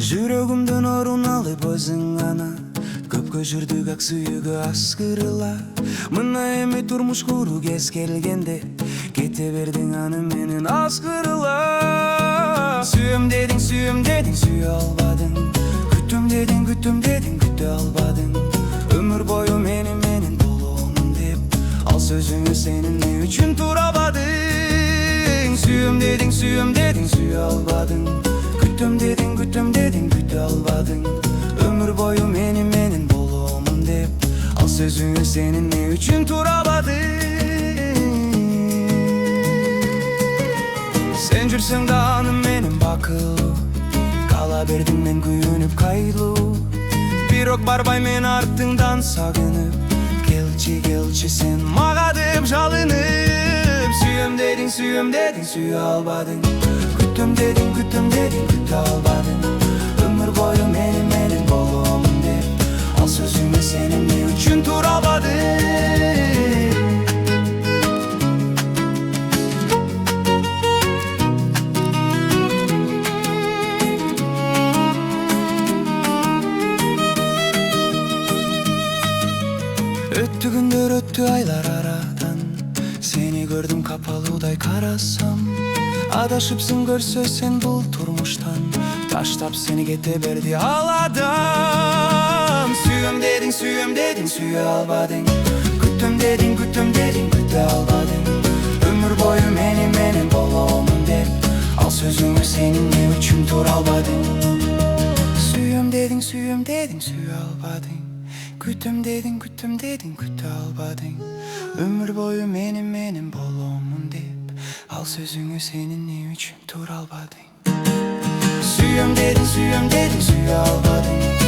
Жүрөгүмдөн орун алып өзүң гана көпкө жүрдүк ак сүйүүгө аскырыла. Мына эми турмуш куруу кез келгенде кете бердиң аны менен аскырыла. Сүйөм дедиң, сүйө албадың. Күтөм дедиң, күтө албадың. Өмүр бою менен болоомун деп ал сөзүңө сен эмне үчүн турабадың? Сүйөм дедиң, сүйө албадың. Күтөм дедиң, күтө албадың. Өмүр бою менен болоомун деп ал сөзүңө сен эмне үчүн турабадың? Сен жүрсөң да аны менен бакылуу, кала бердим мен күйүнүп кайлуу. Бирок барбай мен артыңдан сагынып, келчи сен мага деп жалынып. Сүйөм дедиң, сүйө албадың. Күтөм дедиң, күтө албадың. Өмүр бою менен болоомун деп ал сөзүңө сен эмне үчүн турабадың? Өттү күндөр, өттү айлар арадан, сени көрдүм капалуудай карасам. Адашыпсың көрсө сен бул турмуштан, таштап сени кете берди ал адам. Сүйөм дедиң, сүйө албадың. Күтөм дедиң, күтө албадың. Өмүр бою менен болоомун деп ал сөзүңө сен эмне үчүн тура албадың? Сүйөм дедиң, сүйө албадың. Күтөм дедиң, күтө албадың. Өмүр бою менен болоомун деп ал сөзүңө сен эмне үчүн тура албадың? Сүйөм дедиң, сүйө албадың.